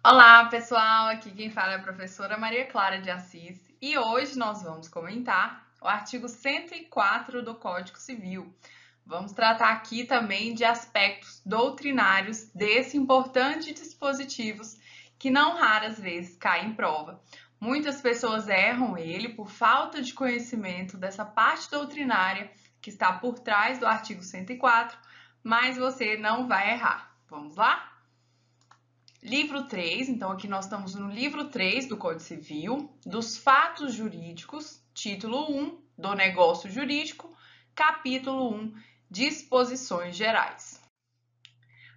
Olá, pessoal! Aqui quem fala é a professora Maria Clara de Assis e hoje nós vamos comentar o artigo 104 do Código Civil. Vamos tratar aqui também de aspectos doutrinários desse importante dispositivo que não raras vezes cai em prova. Muitas pessoas erram ele por falta de conhecimento dessa parte doutrinária que está por trás do artigo 104, mas você não vai errar. Vamos lá? Livro 3, então aqui nós estamos no livro 3 do Código Civil, dos fatos jurídicos, título 1, do negócio jurídico, capítulo 1, disposições gerais.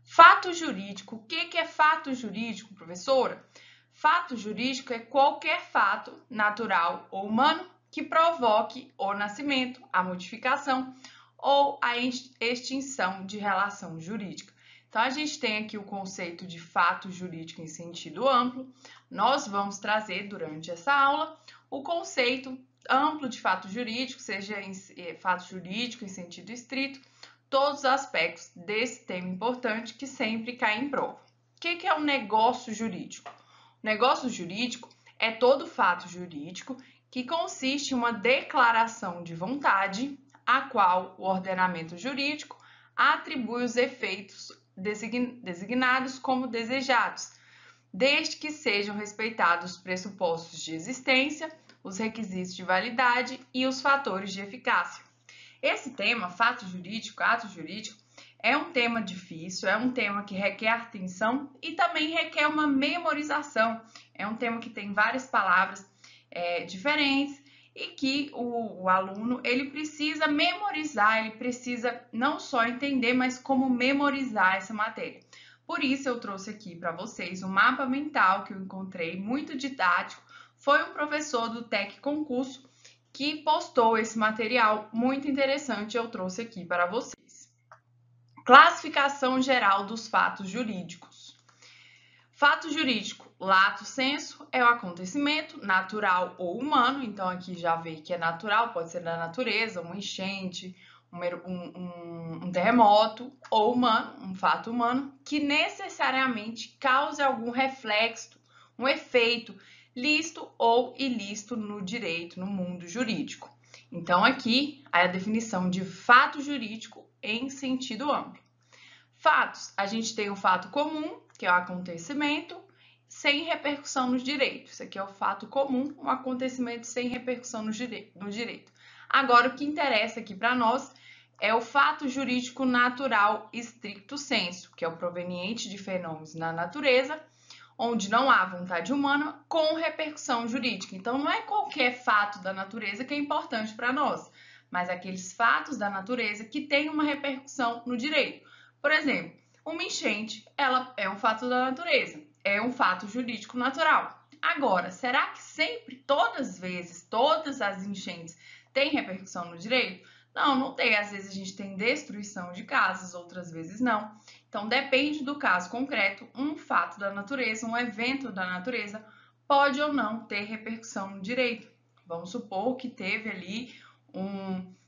Fato jurídico, o que é fato jurídico, professora? Fato jurídico é qualquer fato natural ou humano que provoque o nascimento, a modificação ou a extinção de relação jurídica. Então, a gente tem aqui o conceito de fato jurídico em sentido amplo. Nós vamos trazer durante essa aula o conceito amplo de fato jurídico, seja fato jurídico em sentido estrito, todos os aspectos desse tema importante que sempre cai em prova. O que é um negócio jurídico? O negócio jurídico é todo fato jurídico que consiste em uma declaração de vontade a qual o ordenamento jurídico atribui os efeitos designados como desejados, desde que sejam respeitados os pressupostos de existência, os requisitos de validade e os fatores de eficácia. Esse tema, fato jurídico, ato jurídico, é um tema difícil, é um tema que requer atenção e também requer uma memorização. É um tema que tem várias palavras diferentes e que o aluno ele precisa memorizar, ele precisa não só entender, mas como memorizar essa matéria. Por isso eu trouxe aqui para vocês um mapa mental que eu encontrei muito didático. Foi um professor do TEC Concurso que postou esse material muito interessante, eu trouxe aqui para vocês. Classificação geral dos fatos jurídicos. Fato jurídico, lato sensu, é o acontecimento natural ou humano, então aqui já vê que é natural, pode ser da natureza, uma enchente, um terremoto, ou humano, um fato humano, que necessariamente cause algum reflexo, um efeito lícito ou ilícito no direito, no mundo jurídico. Então aqui é a definição de fato jurídico em sentido amplo. Fatos, a gente tem o fato comum, que é o acontecimento, sem repercussão nos direitos. Isso aqui é o fato comum, um acontecimento sem repercussão no direito. Agora, o que interessa aqui para nós é o fato jurídico natural stricto sensu, que é o proveniente de fenômenos na natureza, onde não há vontade humana com repercussão jurídica. Então, não é qualquer fato da natureza que é importante para nós, mas aqueles fatos da natureza que têm uma repercussão no direito. Por exemplo, uma enchente, ela é um fato da natureza, é um fato jurídico natural. Agora, será que sempre, todas as vezes, todas as enchentes têm repercussão no direito? Não, não tem. Às vezes a gente tem destruição de casas, outras vezes não. Então, depende do caso concreto, um fato da natureza, um evento da natureza, pode ou não ter repercussão no direito. Vamos supor que teve ali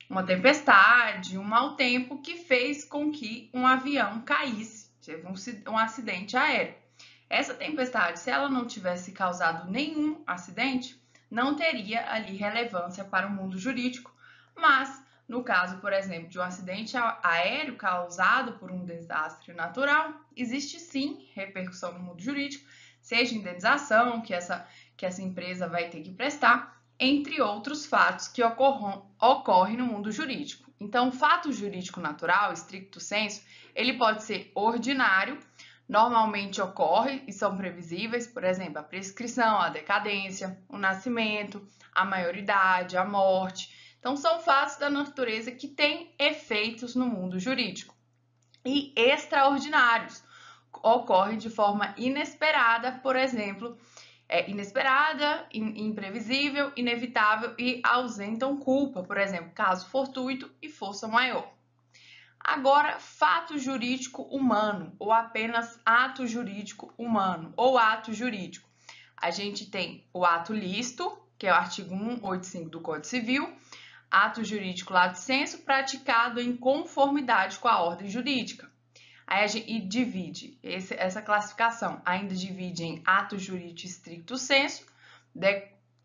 uma tempestade, um mau tempo que fez com que um avião caísse, teve um acidente aéreo. Essa tempestade, se ela não tivesse causado nenhum acidente, não teria ali relevância para o mundo jurídico, mas no caso, por exemplo, de um acidente aéreo causado por um desastre natural, existe sim repercussão no mundo jurídico, seja indenização que essa empresa vai ter que prestar, entre outros fatos que ocorrem no mundo jurídico. Então, o fato jurídico natural, stricto sensu, ele pode ser ordinário, normalmente ocorre e são previsíveis, por exemplo, a prescrição, a decadência, o nascimento, a maioridade, a morte. Então, são fatos da natureza que têm efeitos no mundo jurídico. E extraordinários, ocorrem de forma inesperada, por exemplo, inesperada, imprevisível, inevitável e ausentam culpa, por exemplo, caso fortuito e força maior. Agora, fato jurídico humano, ou apenas ato jurídico humano, ou ato jurídico. A gente tem o ato lícito, que é o artigo 185 do Código Civil, ato jurídico lato sensu praticado em conformidade com a ordem jurídica. Aí a gente divide essa classificação, ainda divide em ato jurídico stricto sensu,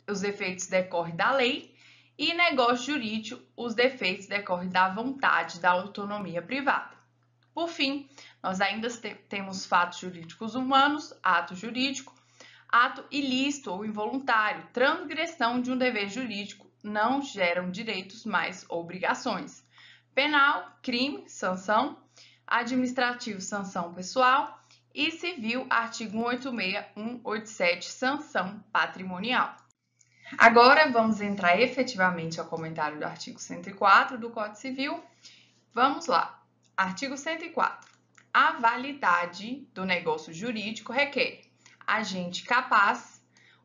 os efeitos decorrem da lei, e negócio jurídico, os defeitos decorrem da vontade, da autonomia privada. Por fim, nós ainda temos fatos jurídicos humanos, ato jurídico, ato ilícito ou involuntário, transgressão de um dever jurídico, não geram direitos, mas obrigações. Penal, crime, sanção, administrativo, sanção pessoal, e civil, artigo 186, 187, sanção patrimonial. Agora, vamos entrar efetivamente ao comentário do artigo 104 do Código Civil. Vamos lá. Artigo 104. A validade do negócio jurídico requer agente capaz,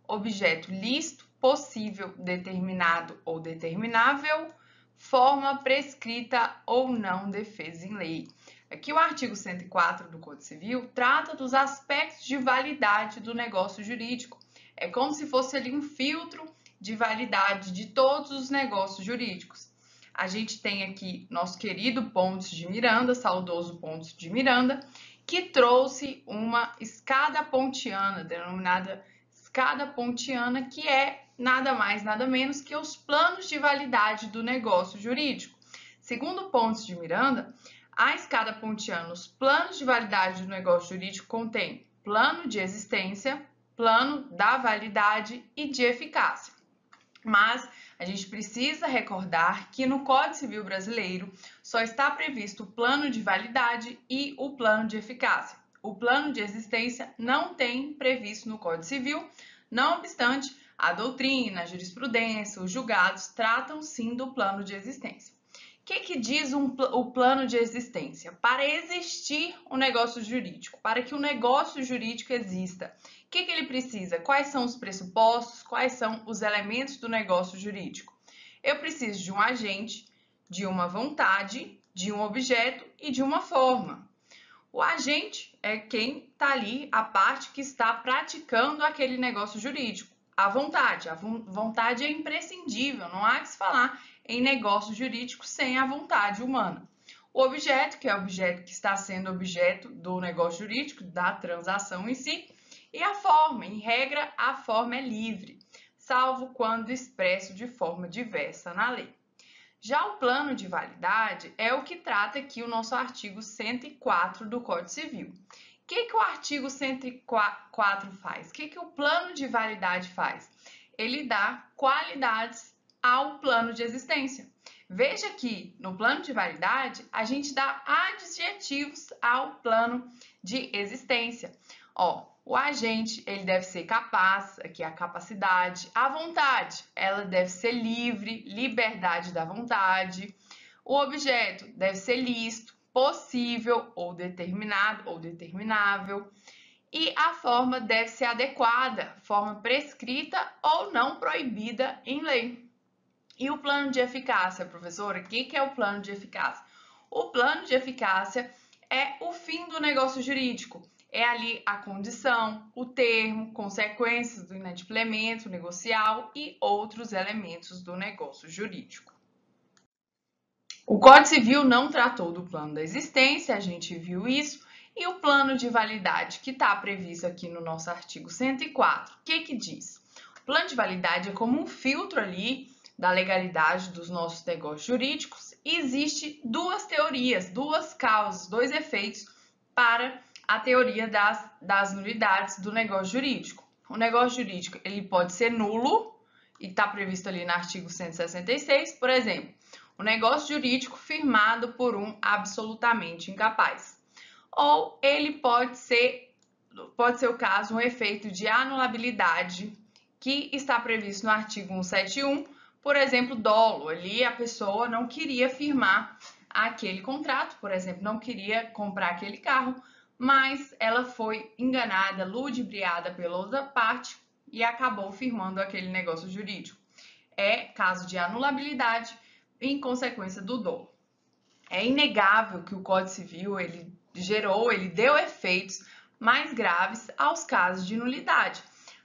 objeto lícito, possível, determinado ou determinável, forma prescrita ou não defesa em lei. Aqui o artigo 104 do Código Civil trata dos aspectos de validade do negócio jurídico. É como se fosse ali um filtro de validade de todos os negócios jurídicos. A gente tem aqui nosso querido Pontes de Miranda, saudoso Pontes de Miranda, que trouxe uma escada pontiana, denominada escada pontiana, que é nada mais, nada menos que os planos de validade do negócio jurídico. Segundo Pontes de Miranda, a escada pontiana, os planos de validade do negócio jurídico contém plano de existência, plano da validade e de eficácia. Mas a gente precisa recordar que no Código Civil Brasileiro só está previsto o plano de validade e o plano de eficácia. O plano de existência não tem previsto no Código Civil, não obstante, a doutrina, a jurisprudência, os julgados tratam sim do plano de existência. O que diz o plano de existência? Para existir um negócio jurídico, para que o negócio jurídico exista, o que ele precisa? Quais são os pressupostos? Quais são os elementos do negócio jurídico? Eu preciso de um agente, de uma vontade, de um objeto e de uma forma. O agente é quem está ali, a parte que está praticando aquele negócio jurídico. A vontade é imprescindível, não há que se falar em negócio jurídico sem a vontade humana. O objeto, que é o objeto que está sendo objeto do negócio jurídico, da transação em si, e a forma, em regra, a forma é livre, salvo quando expresso de forma diversa na lei. Já o plano de validade é o que trata aqui o nosso artigo 104 do Código Civil. O que o artigo 104 faz? O que o plano de validade faz? Ele dá qualidades ao plano de existência. Veja que no plano de validade, a gente dá adjetivos ao plano de existência. O agente, ele deve ser capaz, aqui a capacidade, a vontade, ela deve ser livre, liberdade da vontade. O objeto deve ser lícito, possível ou determinado ou determinável. E a forma deve ser adequada, forma prescrita ou não proibida em lei. E o plano de eficácia, professora? O que é o plano de eficácia? O plano de eficácia é o fim do negócio jurídico. É ali a condição, o termo, consequências do inadimplemento negocial e outros elementos do negócio jurídico. O Código Civil não tratou do plano da existência, a gente viu isso, e o plano de validade que está previsto aqui no nosso artigo 104. O que diz? O plano de validade é como um filtro ali da legalidade dos nossos negócios jurídicos e existe duas teorias, duas causas, dois efeitos para a teoria das nulidades do negócio jurídico. O negócio jurídico ele pode ser nulo e está previsto ali no artigo 166, por exemplo, o negócio jurídico firmado por um absolutamente incapaz. Ou ele pode ser o caso, um efeito de anulabilidade que está previsto no artigo 171, por exemplo, dolo. Ali a pessoa não queria firmar aquele contrato, por exemplo, não queria comprar aquele carro, mas ela foi enganada, ludibriada pela outra parte e acabou firmando aquele negócio jurídico. É caso de anulabilidade em consequência do dolo. É inegável que o Código Civil ele deu efeitos mais graves aos casos de nulidade.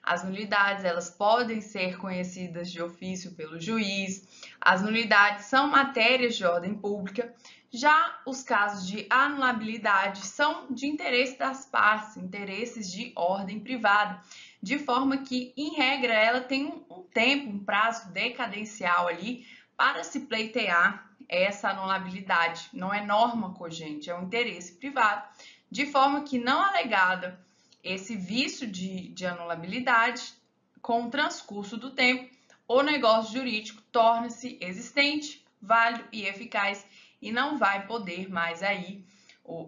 As nulidades, elas podem ser conhecidas de ofício pelo juiz. As nulidades são matérias de ordem pública. Já os casos de anulabilidade são de interesse das partes, interesses de ordem privada, de forma que, em regra, ela tem um tempo, um prazo decadencial ali para se pleitear essa anulabilidade. Não é norma cogente, é um interesse privado, de forma que, não alegada esse vício de anulabilidade, com o transcurso do tempo, o negócio jurídico torna-se existente, válido e eficaz e não vai poder mais aí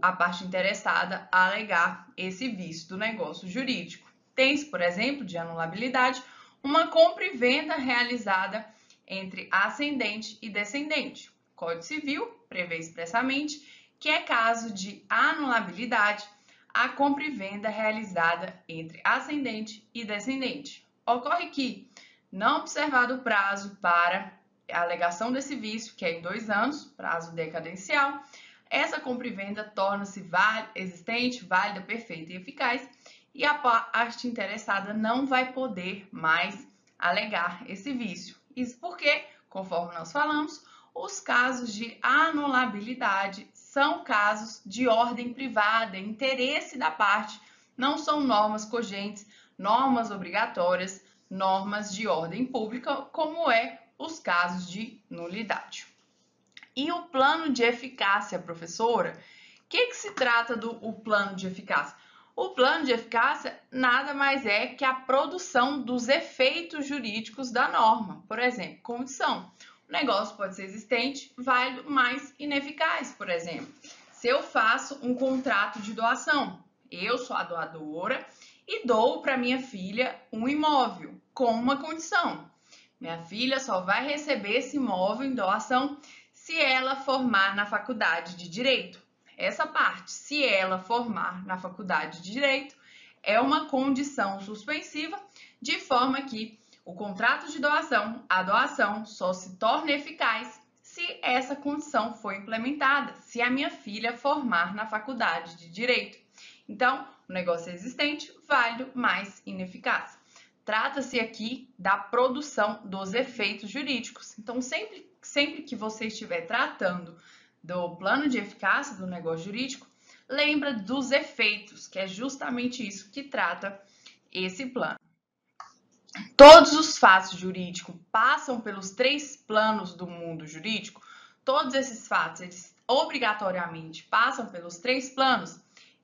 a parte interessada alegar esse vício do negócio jurídico. Tem-se, por exemplo, de anulabilidade, uma compra e venda realizada entre ascendente e descendente. O Código Civil prevê expressamente que é caso de anulabilidade a compra e venda realizada entre ascendente e descendente. Ocorre que, não observado o prazo para a alegação desse vício, que é em 2 anos, prazo decadencial, essa compra e venda torna-se existente, válida, perfeita e eficaz, e a parte interessada não vai poder mais alegar esse vício. Isso porque, conforme nós falamos, os casos de anulabilidade são casos de ordem privada, interesse da parte, não são normas cogentes, normas obrigatórias, normas de ordem pública, como é os casos de nulidade. E o plano de eficácia, professora? O que se trata do plano de eficácia? O plano de eficácia nada mais é que a produção dos efeitos jurídicos da norma. Por exemplo, condição. O negócio pode ser existente, válido, mas ineficaz, por exemplo. Se eu faço um contrato de doação, eu sou a doadora e dou para minha filha um imóvel com uma condição. Minha filha só vai receber esse imóvel em doação se ela formar na faculdade de Direito. Essa parte, se ela formar na faculdade de Direito, é uma condição suspensiva, de forma que o contrato de doação, a doação, só se torna eficaz se essa condição for implementada, se a minha filha formar na faculdade de Direito. Então, o negócio é existente, válido, mas ineficaz. Trata-se aqui da produção dos efeitos jurídicos. Então, sempre que você estiver tratando do plano de eficácia do negócio jurídico, lembra dos efeitos, que é justamente isso que trata esse plano. Todos os fatos jurídicos passam pelos 3 planos do mundo jurídico. Todos esses fatos, eles obrigatoriamente passam pelos 3 planos: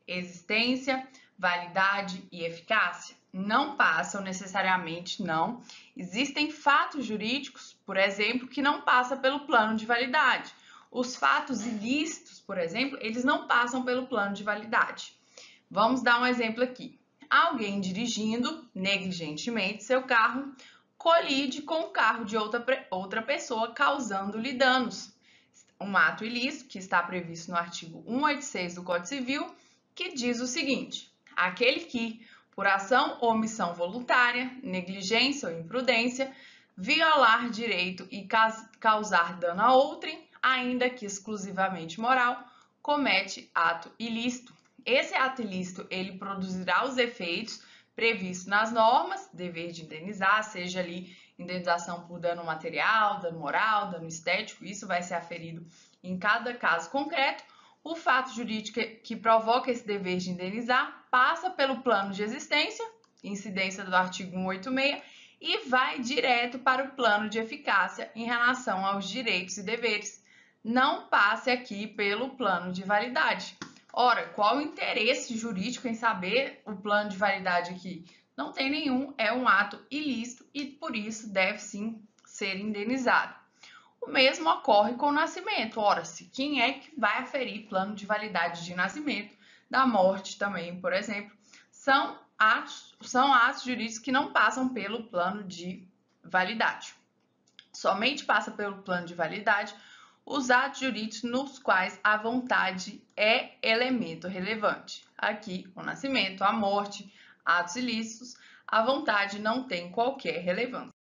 existência, validade e eficácia. Não passam necessariamente, não. Existem fatos jurídicos, por exemplo, que não passam pelo plano de validade. Os fatos ilícitos, por exemplo, eles não passam pelo plano de validade. Vamos dar um exemplo aqui. Alguém dirigindo negligentemente seu carro colide com o carro de outra pessoa, causando-lhe danos. Um ato ilícito que está previsto no artigo 186 do Código Civil, que diz o seguinte: aquele que, por ação ou omissão voluntária, negligência ou imprudência, violar direito e causar dano a outrem, ainda que exclusivamente moral, comete ato ilícito. Esse ato ilícito, ele produzirá os efeitos previstos nas normas, dever de indenizar, seja ali indenização por dano material, dano moral, dano estético, isso vai ser aferido em cada caso concreto. O fato jurídico que provoca esse dever de indenizar passa pelo plano de existência, incidência do artigo 186, e vai direto para o plano de eficácia em relação aos direitos e deveres. Não passe aqui pelo plano de validade. Ora, qual o interesse jurídico em saber o plano de validade aqui? Não tem nenhum, é um ato ilícito e por isso deve sim ser indenizado. O mesmo ocorre com o nascimento. Ora-se, quem é que vai aferir plano de validade de nascimento, da morte também, por exemplo? São atos jurídicos que não passam pelo plano de validade. Somente passa pelo plano de validade os atos jurídicos nos quais a vontade é elemento relevante. Aqui, o nascimento, a morte, atos ilícitos, a vontade não tem qualquer relevância.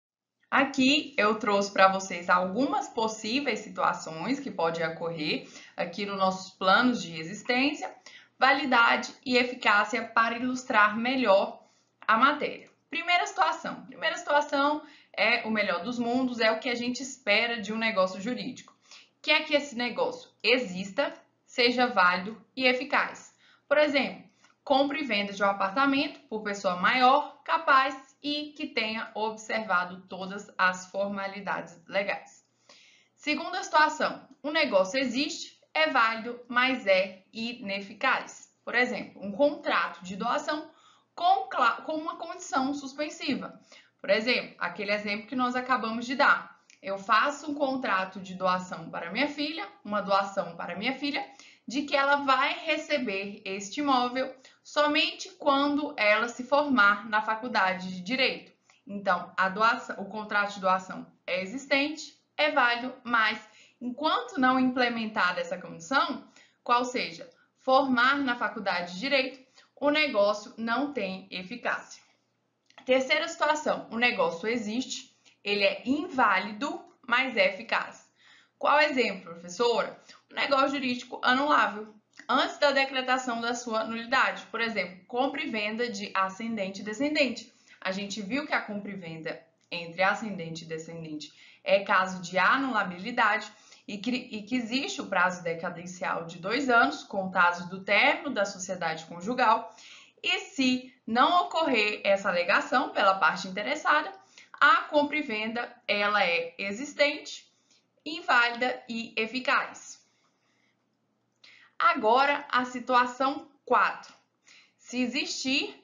Aqui eu trouxe para vocês algumas possíveis situações que podem ocorrer aqui nos nossos planos de existência, validade e eficácia para ilustrar melhor a matéria. Primeira situação é o melhor dos mundos, é o que a gente espera de um negócio jurídico, que é que esse negócio exista, seja válido e eficaz. Por exemplo, compra e venda de um apartamento por pessoa maior, capaz e que tenha observado todas as formalidades legais. Segunda situação, o negócio existe, é válido, mas é ineficaz. Por exemplo, um contrato de doação com uma condição suspensiva. Por exemplo, aquele exemplo que nós acabamos de dar. Eu faço um contrato de doação para minha filha, uma doação para minha filha, de que ela vai receber este imóvel somente quando ela se formar na faculdade de Direito. Então, o contrato de doação é existente, é válido, mas enquanto não implementada essa condição, qual seja, formar na faculdade de Direito, o negócio não tem eficácia. Terceira situação, o negócio existe, ele é inválido, mas é eficaz. Qual exemplo, professora? O negócio jurídico anulável, antes da decretação da sua nulidade. Por exemplo, compra e venda de ascendente e descendente. A gente viu que a compra e venda entre ascendente e descendente é caso de anulabilidade e que existe o prazo decadencial de 2 anos, contados do término da sociedade conjugal, e se não ocorrer essa alegação pela parte interessada, a compra e venda ela é existente, inválida e eficaz. Agora, a situação 4. Se existir,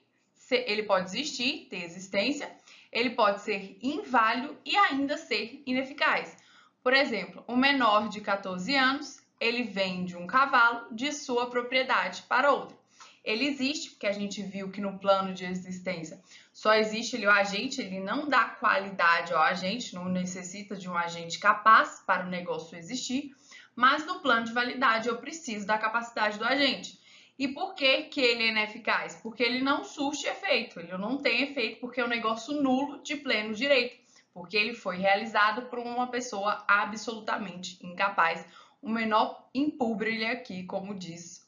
ele pode existir, ter existência, ele pode ser inválido e ainda ser ineficaz. Por exemplo, um menor de 14 anos, ele vende um cavalo de sua propriedade para outro. Ele existe, porque a gente viu que no plano de existência só existe o agente, ele não dá qualidade ao agente, não necessita de um agente capaz para o negócio existir, mas no plano de validade eu preciso da capacidade do agente. E por que que ele é ineficaz? Porque ele não surte efeito, ele não tem efeito porque é um negócio nulo de pleno direito, porque ele foi realizado por uma pessoa absolutamente incapaz, o menor impúbrile aqui, como diz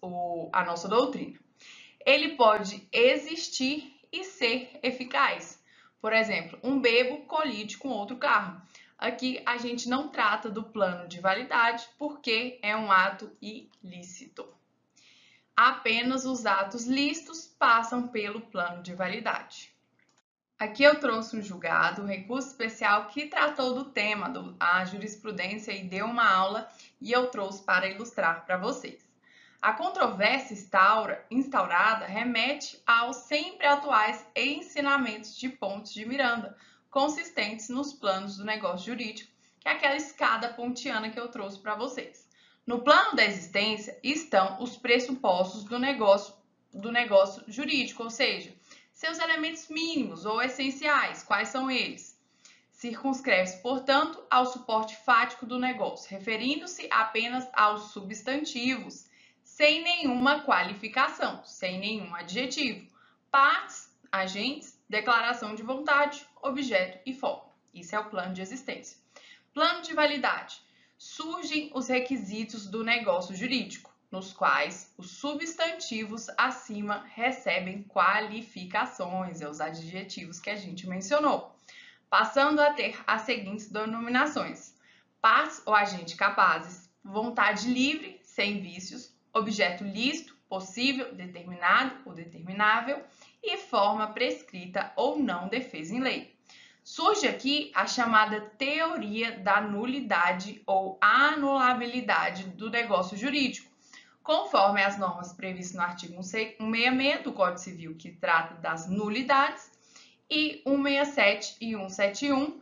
a nossa doutrina. Ele pode existir e ser eficaz. Por exemplo, um bêbado colide com outro carro. Aqui a gente não trata do plano de validade porque é um ato ilícito. Apenas os atos lícitos passam pelo plano de validade. Aqui eu trouxe um julgado, um recurso especial que tratou do tema da jurisprudência e deu uma aula e eu trouxe para ilustrar para vocês. A controvérsia instaurada remete aos sempre atuais ensinamentos de Pontes de Miranda, consistentes nos planos do negócio jurídico, que é aquela escada pontiana que eu trouxe para vocês. No plano da existência estão os pressupostos do negócio jurídico, ou seja, seus elementos mínimos ou essenciais. Quais são eles? Circunscreve-se, portanto, ao suporte fático do negócio, referindo-se apenas aos substantivos, sem nenhuma qualificação, sem nenhum adjetivo. Partes, agentes, declaração de vontade, objeto e forma. Isso é o plano de existência. Plano de validade. Surgem os requisitos do negócio jurídico, nos quais os substantivos acima recebem qualificações, os adjetivos que a gente mencionou, passando a ter as seguintes denominações: partes ou agente capazes, vontade livre, sem vícios, objeto lícito, possível, determinado ou determinável e forma prescrita ou não defesa em lei. Surge aqui a chamada teoria da nulidade ou anulabilidade do negócio jurídico, conforme as normas previstas no artigo 166 do Código Civil, que trata das nulidades, e 167 e 171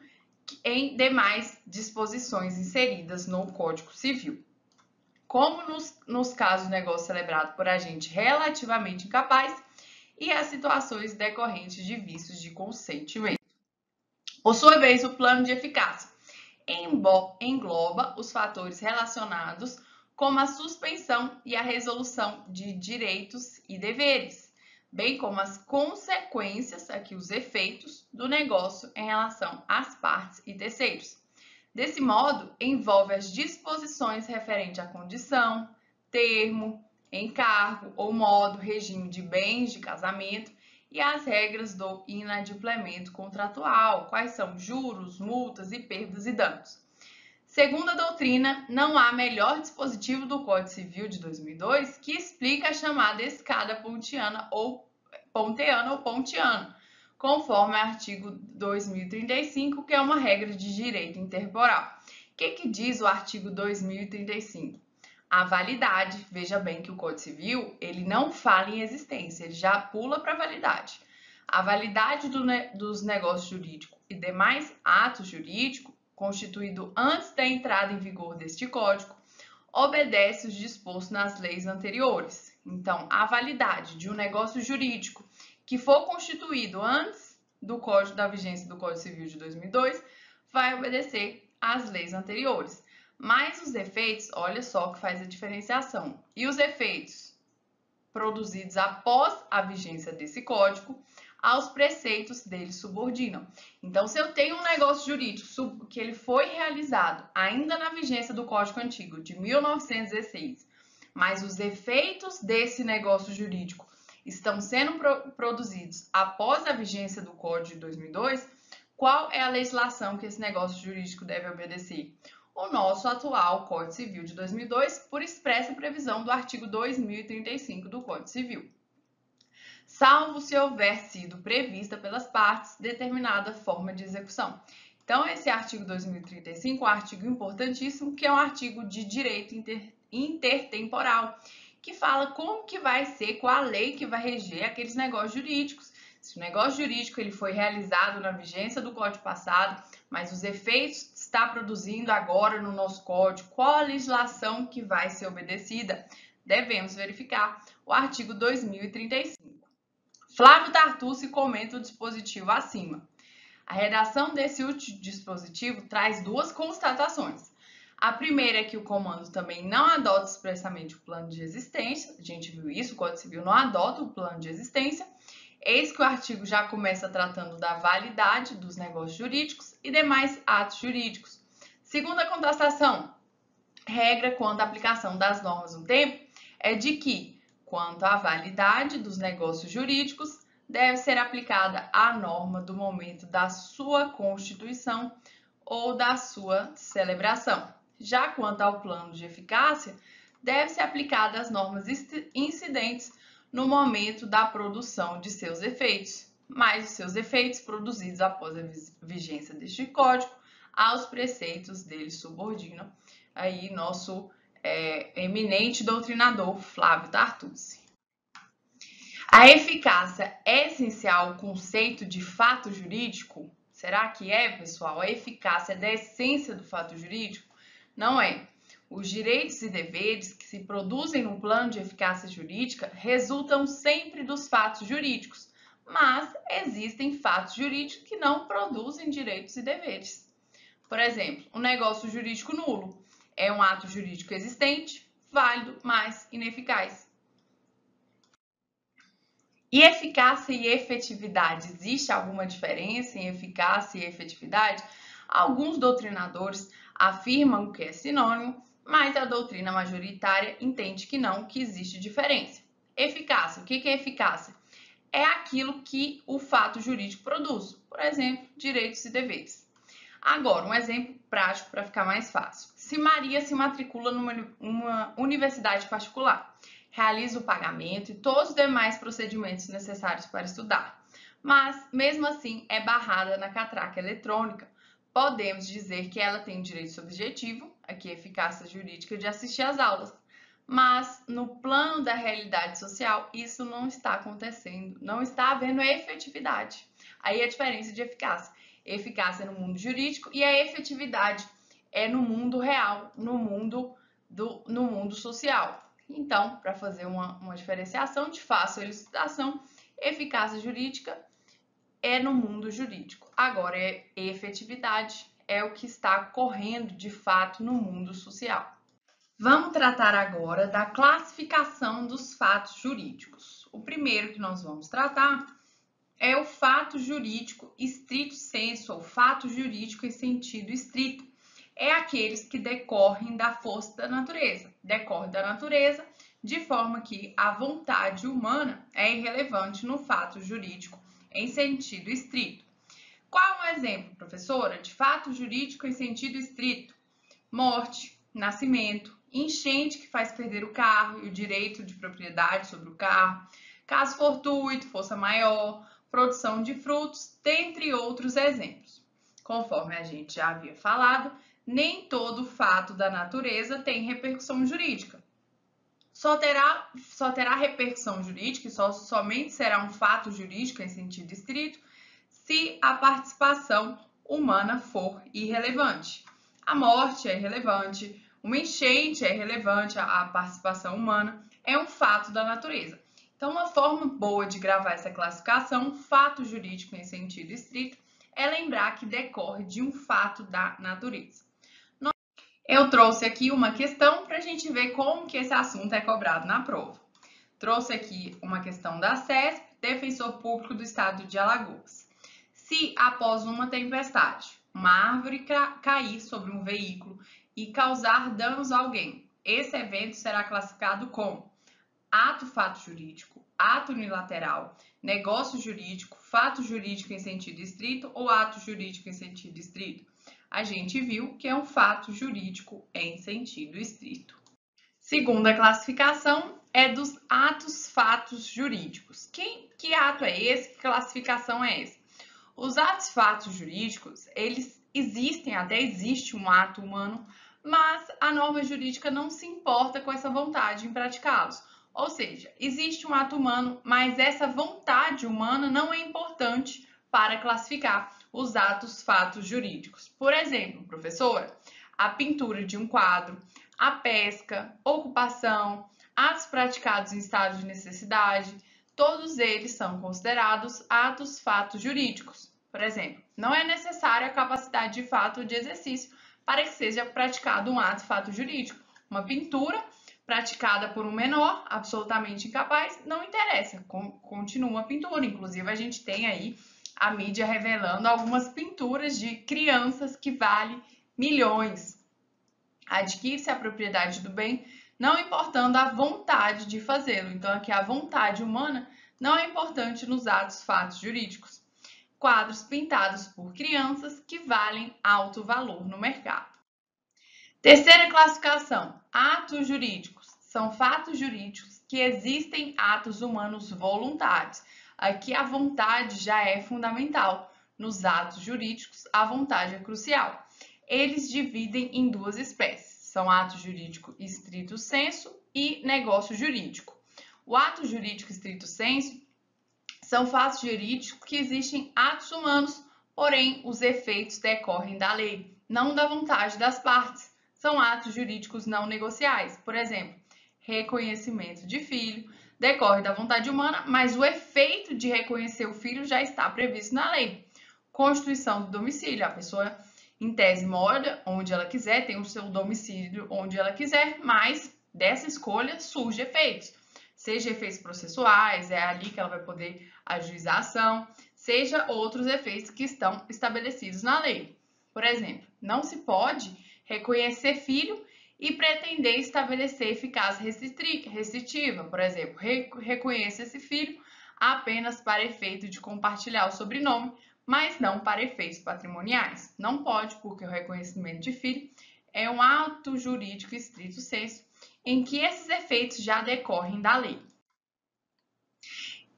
em demais disposições inseridas no Código Civil. Como nos casos de negócio celebrado por agente relativamente incapaz e as situações decorrentes de vícios de consentimento. Por sua vez, o plano de eficácia engloba os fatores relacionados como a suspensão e a resolução de direitos e deveres, bem como as consequências, aqui os efeitos, do negócio em relação às partes e terceiros. Desse modo, envolve as disposições referentes à condição, termo, encargo ou modo, regime de bens de casamento e as regras do inadimplemento contratual, quais são juros, multas e perdas e danos. Segundo a doutrina, não há melhor dispositivo do Código Civil de 2002 que explica a chamada escada pontiana ou pontiana, conforme o artigo 2035, que é uma regra de direito intertemporal. O que diz o artigo 2035? A validade, veja bem que o Código Civil, ele não fala em existência, ele já pula para a validade. A validade dos negócios jurídicos e demais atos jurídicos, constituído antes da entrada em vigor deste Código, obedece os dispostos nas leis anteriores. Então, a validade de um negócio jurídico que for constituído antes da vigência do Código Civil de 2002 vai obedecer às leis anteriores. Mas os efeitos, olha só que faz a diferenciação. E os efeitos produzidos após a vigência desse código, aos preceitos dele subordinam. Então, se eu tenho um negócio jurídico que ele foi realizado ainda na vigência do Código Antigo, de 1916, mas os efeitos desse negócio jurídico estão sendo produzidos após a vigência do Código de 2002, qual é a legislação que esse negócio jurídico deve obedecer? O nosso atual Código Civil de 2002, por expressa previsão do artigo 2035 do Código Civil, salvo se houver sido prevista pelas partes determinada forma de execução. Então, esse artigo 2035 é um artigo importantíssimo, que é um artigo de direito intertemporal, que fala como que vai ser, qual a lei que vai reger aqueles negócios jurídicos. Se o negócio jurídico ele foi realizado na vigência do Código passado, mas os efeitos está produzindo agora no nosso Código, qual a legislação que vai ser obedecida? Devemos verificar o artigo 2035. Flávio Tartucci comenta o dispositivo acima. A redação desse último dispositivo traz duas constatações. A primeira é que o comando também não adota expressamente o plano de existência. A gente viu isso, o Código Civil não adota o plano de existência. Eis que o artigo já começa tratando da validade dos negócios jurídicos e demais atos jurídicos. Segunda contestação, regra quanto à aplicação das normas no tempo é de que, quanto à validade dos negócios jurídicos, deve ser aplicada a norma do momento da sua constituição ou da sua celebração. Já quanto ao plano de eficácia, deve ser aplicada as normas incidentes no momento da produção de seus efeitos, mas os seus efeitos produzidos após a vigência deste código aos preceitos dele subordinam. Aí nosso eminente doutrinador Flávio Tartucci. A eficácia é essencial ao conceito de fato jurídico? Será que é, pessoal? A eficácia é da essência do fato jurídico? Não é. Os direitos e deveres que se produzem no plano de eficácia jurídica resultam sempre dos fatos jurídicos, mas existem fatos jurídicos que não produzem direitos e deveres. Por exemplo, um negócio jurídico nulo é um ato jurídico existente, válido, mas ineficaz. E eficácia e efetividade? Existe alguma diferença em eficácia e efetividade? Alguns doutrinadores afirmam que é sinônimo, mas a doutrina majoritária entende que não, que existe diferença. Eficácia. O que é eficácia? É aquilo que o fato jurídico produz. Por exemplo, direitos e deveres. Agora, um exemplo prático para ficar mais fácil. Se Maria se matricula numa universidade particular, realiza o pagamento e todos os demais procedimentos necessários para estudar, mas, mesmo assim, é barrada na catraca eletrônica, podemos dizer que ela tem direito subjetivo, aqui eficácia jurídica, de assistir às aulas, mas no plano da realidade social isso não está acontecendo, não está havendo efetividade. Aí a diferença de eficácia. Eficácia é no mundo jurídico e a efetividade é no mundo real, no mundo social. Então, para fazer uma diferenciação de fácil elucidação, eficácia jurídica é no mundo jurídico. Agora, efetividade é o que está ocorrendo de fato no mundo social. Vamos tratar agora da classificação dos fatos jurídicos. O primeiro que nós vamos tratar é o fato jurídico stricto sensu, ou fato jurídico em sentido estrito. É aqueles que decorrem da força da natureza. Decorre da natureza de forma que a vontade humana é irrelevante no fato jurídico em sentido estrito. Qual é um exemplo, professora, de fato jurídico em sentido estrito? Morte, nascimento, enchente que faz perder o carro e o direito de propriedade sobre o carro, caso fortuito, força maior, produção de frutos, dentre outros exemplos. Conforme a gente já havia falado, nem todo fato da natureza tem repercussão jurídica. Só terá repercussão jurídica e somente será um fato jurídico em sentido estrito se a participação humana for irrelevante. A morte é irrelevante, uma enchente é irrelevante, a participação humana é um fato da natureza. Então, uma forma boa de gravar essa classificação, fato jurídico em sentido estrito, é lembrar que decorre de um fato da natureza. Eu trouxe aqui uma questão para a gente ver como que esse assunto é cobrado na prova. Trouxe aqui uma questão da CESP, Defensor Público do Estado de Alagoas. Se, após uma tempestade, uma árvore cair sobre um veículo e causar danos a alguém, esse evento será classificado como ato fato jurídico, ato unilateral, negócio jurídico, fato jurídico em sentido estrito ou ato jurídico em sentido estrito. A gente viu que é um fato jurídico em sentido estrito. Segunda classificação é dos atos fatos jurídicos. Que ato é esse? Que classificação é essa? Os atos fatos jurídicos, eles existem, até existe um ato humano, mas a norma jurídica não se importa com essa vontade em praticá-los. Ou seja, existe um ato humano, mas essa vontade humana não é importante para classificar os atos fatos jurídicos. Por exemplo, professora, a pintura de um quadro, a pesca, ocupação, atos praticados em estado de necessidade, todos eles são considerados atos fatos jurídicos. Por exemplo, não é necessária a capacidade de fato de exercício para que seja praticado um ato fato jurídico. Uma pintura praticada por um menor, absolutamente incapaz, não interessa, continua a pintura. Inclusive, a gente tem aí a mídia revelando algumas pinturas de crianças que valem milhões. Adquire-se a propriedade do bem, não importando a vontade de fazê-lo. Então, aqui a vontade humana não é importante nos atos fatos jurídicos. Quadros pintados por crianças que valem alto valor no mercado. Terceira classificação, atos jurídicos. São fatos jurídicos que existem atos humanos voluntários. Aqui a vontade já é fundamental. Nos atos jurídicos, a vontade é crucial. Eles dividem em duas espécies. São ato jurídico estrito sensu e negócio jurídico. O ato jurídico estrito sensu são fatos jurídicos que existem atos humanos, porém os efeitos decorrem da lei, não da vontade das partes. São atos jurídicos não negociais. Por exemplo, reconhecimento de filho decorre da vontade humana, mas o efeito de reconhecer o filho já está previsto na lei. Constituição do domicílio. A pessoa, em tese, mora onde ela quiser, tem o seu domicílio onde ela quiser, mas dessa escolha surge efeitos. Seja efeitos processuais, é ali que ela vai poder ajuizar a ação, seja outros efeitos que estão estabelecidos na lei. Por exemplo, não se pode reconhecer filho e pretender estabelecer eficácia restritiva. Por exemplo, reconheça esse filho apenas para efeito de compartilhar o sobrenome, mas não para efeitos patrimoniais. Não pode, porque o reconhecimento de filho é um ato jurídico estrito sensu, em que esses efeitos já decorrem da lei.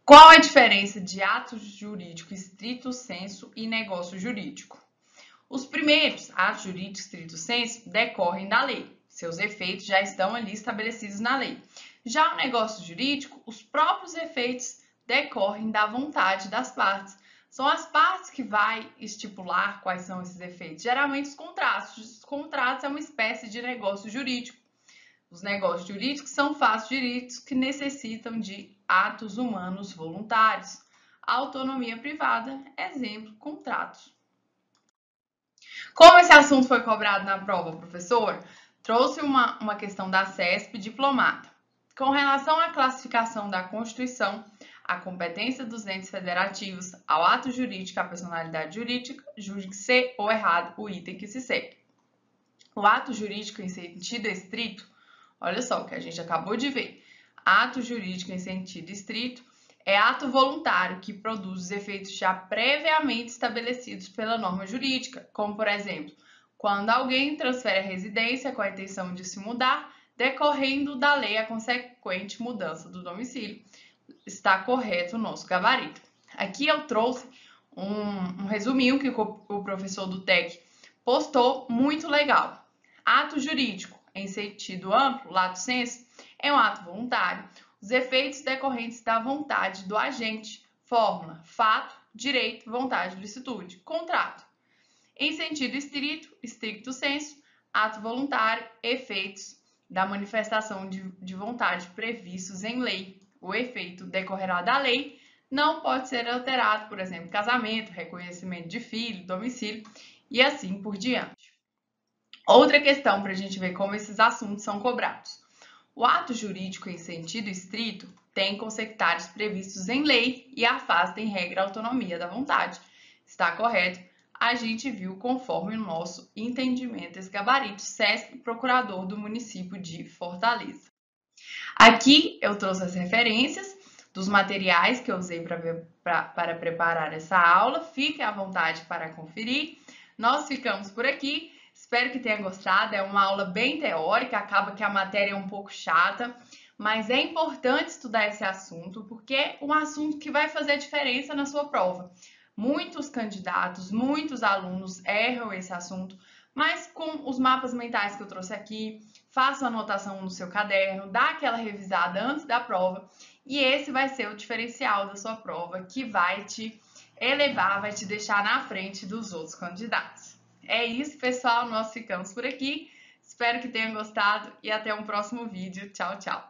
Qual a diferença de ato jurídico estrito sensu e negócio jurídico? Os primeiros, atos jurídicos estrito sensu, decorrem da lei. Seus efeitos já estão ali estabelecidos na lei. Já o negócio jurídico, os próprios efeitos decorrem da vontade das partes. São as partes que vai estipular quais são esses efeitos. Geralmente os contratos. Os contratos é uma espécie de negócio jurídico. Os negócios jurídicos são fatos jurídicos que necessitam de atos humanos voluntários. A autonomia privada, exemplo, contratos. Como esse assunto foi cobrado na prova, professor, trouxe uma questão da CESP diplomata. Com relação à classificação da Constituição, a competência dos entes federativos, ao ato jurídico, à personalidade jurídica, julgue ser ou errado o item que se segue. O ato jurídico em sentido estrito, olha só o que a gente acabou de ver, Ato jurídico em sentido estrito é ato voluntário que produz os efeitos já previamente estabelecidos pela norma jurídica, como, por exemplo, quando alguém transfere a residência com a intenção de se mudar, decorrendo da lei a consequente mudança do domicílio. Está correto o nosso gabarito. Aqui eu trouxe um resuminho que o professor do TEC postou, muito legal. Ato jurídico, em sentido amplo, lato sensu, é um ato voluntário. Os efeitos decorrentes da vontade do agente, fórmula, fato, direito, vontade, licitude, contrato. Em sentido estrito, stricto sensu, ato voluntário, efeitos da manifestação de vontade previstos em lei. O efeito decorrerá da lei, não pode ser alterado, por exemplo, casamento, reconhecimento de filho, domicílio e assim por diante. Outra questão para a gente ver como esses assuntos são cobrados. O ato jurídico em sentido estrito tem consectários previstos em lei e afasta em regra a autonomia da vontade. Está correto? A gente viu conforme o nosso entendimento esse gabarito, SESC, procurador do município de Fortaleza. Aqui eu trouxe as referências dos materiais que eu usei para preparar essa aula. Fique à vontade para conferir. Nós ficamos por aqui. Espero que tenha gostado. É uma aula bem teórica, acaba que a matéria é um pouco chata, mas é importante estudar esse assunto porque é um assunto que vai fazer diferença na sua prova. Muitos candidatos, muitos alunos erram esse assunto, mas com os mapas mentais que eu trouxe aqui, faça a anotação no seu caderno, dá aquela revisada antes da prova e esse vai ser o diferencial da sua prova que vai te elevar, vai te deixar na frente dos outros candidatos. É isso, pessoal, nós ficamos por aqui. Espero que tenham gostado e até um próximo vídeo. Tchau, tchau!